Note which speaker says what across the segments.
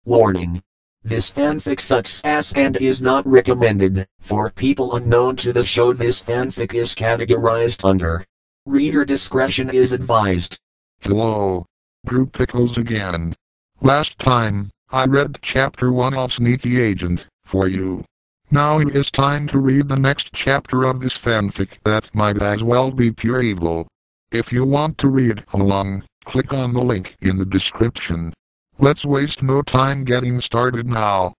Speaker 1: Warning. This fanfic sucks ass and is not recommended for people unknown to the show. This fanfic is categorized under. Reader discretion is advised.
Speaker 2: Hello. Group Pickles again. Last time, I read chapter 1 of Sneaky Agent for you. Now it is time to read the next chapter of this fanfic that might as well be pure evil. If you want to read along, click on the link in the description. Let's waste no time getting started now.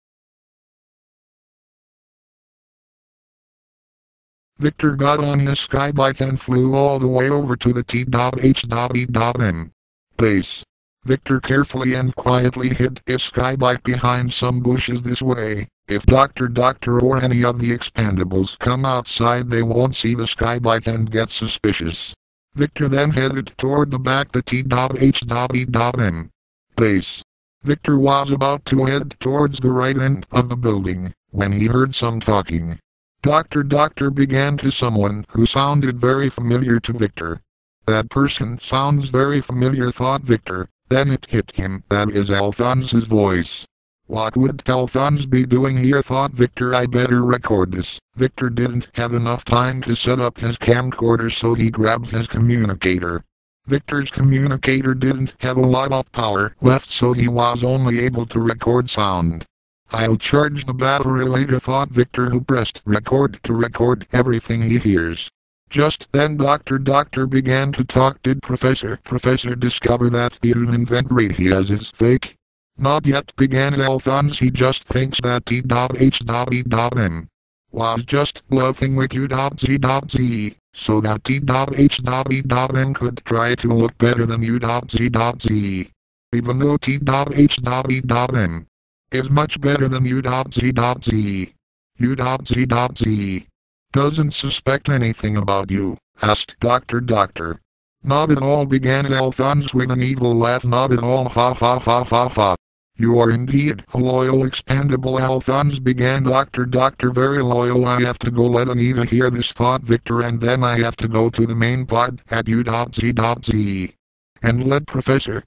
Speaker 2: Victor got on his skybike and flew all the way over to the T.H.E.M. base. Victor carefully and quietly hid his skybike behind some bushes. This way, if Doctor or any of the expandables come outside, they won't see the skybike and get suspicious. Victor then headed toward the back the T.H.E.M. base. Victor was about to head towards the right end of the building when he heard some talking. Doctor began to someone who sounded very familiar to Victor. That person sounds very familiar, thought Victor. Then it hit him. That is Alphonse's voice. What would Alphonse be doing here, thought Victor. I better record this. Victor didn't have enough time to set up his camcorder, so he grabbed his communicator. Victor's communicator didn't have a lot of power left, so he was only able to record sound. I'll charge the battery later, thought Victor, who pressed record to record everything he hears. Just then Doctor began to talk. Did Professor discover that the invent rate he has is fake? Not yet, began Alphonse. He just thinks that T.H.E.M. was just bluffing with U.Z.Z, so that T.H.E.M. could try to look better than U.Z.Z. Even though T.H.E.M. is much better than U.Z.Z. U.Z.Z. doesn't suspect anything about you, asked Doctor. Not at all, began Alphonse with an evil laugh. Not at all, ha ha ha ha ha. You are indeed a loyal expandable, Alphonse, began Doctor. Very loyal. I have to go let Anita hear this, thought Victor, and then I have to go to the main pod at U.Z.Z. and let Professor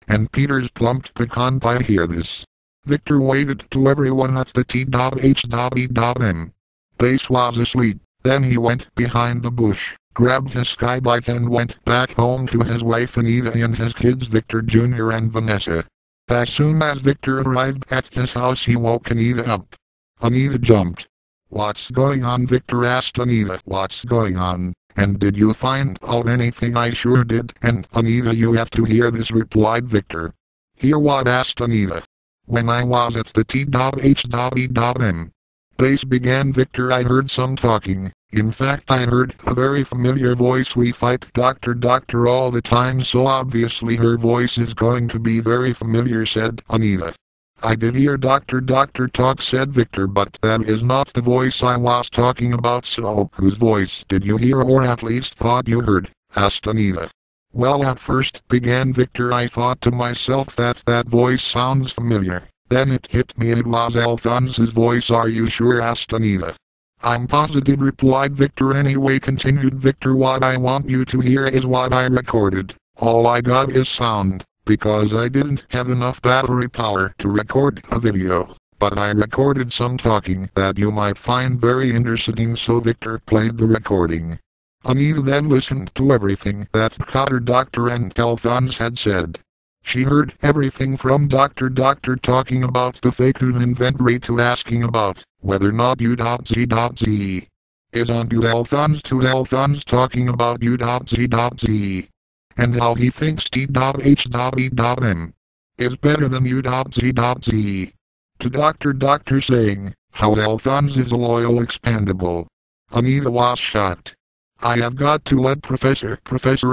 Speaker 2: and Peter's plumped pecan pie hear this. Victor waited till everyone at the T.H.E.M. base was asleep. Then he went behind the bush, grabbed his skybike and went back home to his wife Anita and his kids Victor Jr. and Vanessa. As soon as Victor arrived at his house, he woke Anita up. Anita jumped. What's going on? Victor asked Anita. What's going on? And did you find out anything? I sure did. And Anita, you have to hear this, replied Victor. Hear what? Asked Anita. When I was at the T.H.E.M. base, began Victor, I heard some talking. In fact, I heard a very familiar voice. We fight Doctor all the time, so obviously her voice is going to be very familiar, said Anita. I did hear Doctor talk, said Victor, but that is not the voice I was talking about. So, whose voice did you hear, or at least thought you heard? Asked Anita. Well, at first, began Victor, I thought to myself that voice sounds familiar. Then it hit me, it was Alphonse's voice. Are you sure? Asked Anita. I'm positive, replied Victor. Anyway, continued Victor, what I want you to hear is what I recorded. All I got is sound, because I didn't have enough battery power to record a video. But I recorded some talking that you might find very interesting, so Victor played the recording. Anita then listened to everything that Doctor and Alphonse had said. She heard everything from Doctor talking about the fake invent rate to asking about whether or not U.Z.Z. is on Alphonse, to Alphonse talking about U.Z.Z. and how he thinks T.H.E.M. is better than U.Z.Z. to Doctor saying how Alphonse is a loyal expandable. Anita was shocked. I have got to let Professor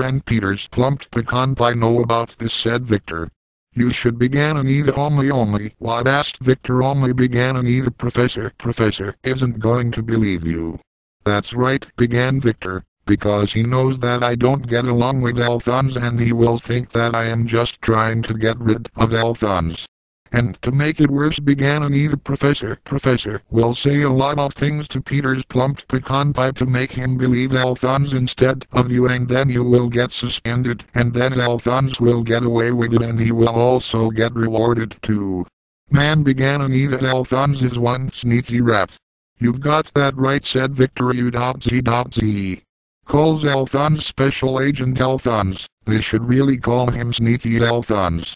Speaker 2: and Peter's plumped pecan pie know about this, said Victor. You should, began Anita. Only what? Asked Victor. Only, began Anita. Professor isn't going to believe you. That's right, began Victor, because he knows that I don't get along with Alphonse, and he will think that I am just trying to get rid of Alphonse. And to make it worse began Anita, Professor will say a lot of things to Peter's plump pecan pie to make him believe Alphonse instead of you, and then you will get suspended, and then Alphonse will get away with it and he will also get rewarded too. Man, began Anita, Alphonse is one sneaky rat. You got that right, said Victor. U.Z. Calls Alphonse Special Agent Alphonse. They should really call him Sneaky Alphonse.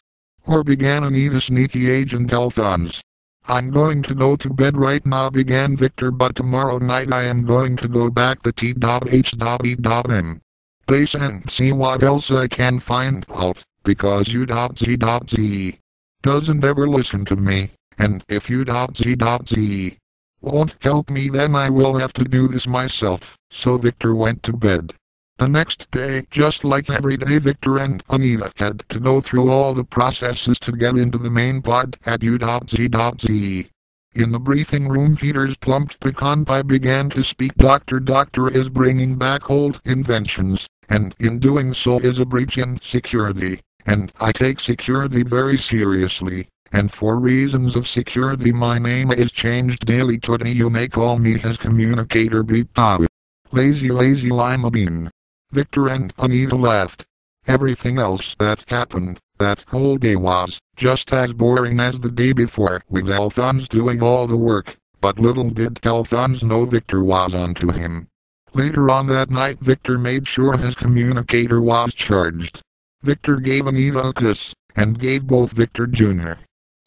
Speaker 2: Or began Anita, Sneaky Agent Alphonse. I'm going to go to bed right now, began Victor, but tomorrow night I am going to go back the T.H.E.M. place and see what else I can find out, because U.Z. doesn't ever listen to me, and if U.Z. won't help me, then I will have to do this myself. So Victor went to bed. The next day, just like every day, Victor and Anita had to go through all the processes to get into the main pod at U.Z. In the briefing room, Peter's plump pecan pie began to speak. Doctor is bringing back old inventions, and in doing so is a breach in security. And I take security very seriously. And for reasons of security, my name is changed daily to you may call me his communicator. Beep pow. Lazy lima bean. Victor and Anita laughed. Everything else that happened that whole day was just as boring as the day before, with Alphonse doing all the work, but little did Alphonse know Victor was onto him. Later on that night, Victor made sure his communicator was charged. Victor gave Anita a kiss, and gave both Victor Jr.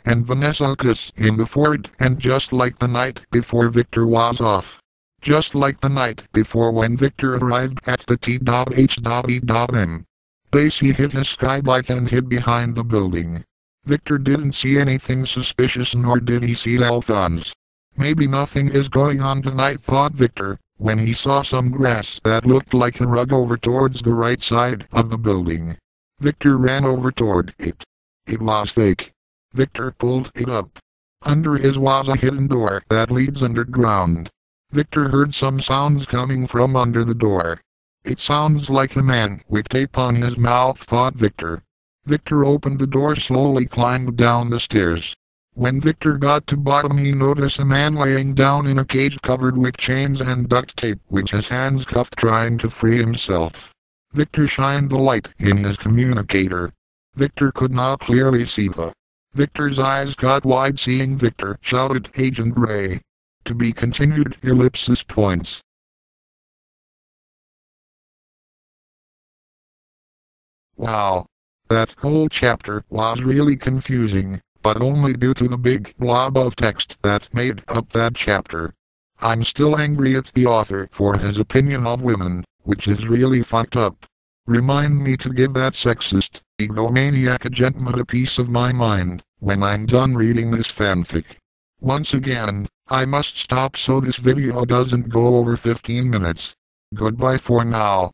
Speaker 2: and Vanessa a kiss in the forehead, and just like the night before, Victor was off. Just like the night before, when Victor arrived at the T.H.E.M. place, he hit his skybike and hid behind the building. Victor didn't see anything suspicious, nor did he see Alphonse. Maybe nothing is going on tonight, thought Victor, when he saw some grass that looked like a rug over towards the right side of the building. Victor ran over toward it. It was fake. Victor pulled it up. Under it was a hidden door that leads underground. Victor heard some sounds coming from under the door. It sounds like a man with tape on his mouth, thought Victor. Victor opened the door, slowly climbed down the stairs. When Victor got to bottom, he noticed a man laying down in a cage covered with chains and duct tape, with his hands cuffed, trying to free himself. Victor shined the light in his communicator. Victor could now clearly see Victor's eyes got wide. Seeing Victor, shouted Agent Ray. To be continued, ellipsis points. Wow. That whole chapter was really confusing, but only due to the big blob of text that made up that chapter. I'm still angry at the author for his opinion of women, which is really fucked up. Remind me to give that sexist, egomaniac gentleman a piece of my mind when I'm done reading this fanfic. Once again, I must stop so this video doesn't go over 15 minutes. Goodbye for now.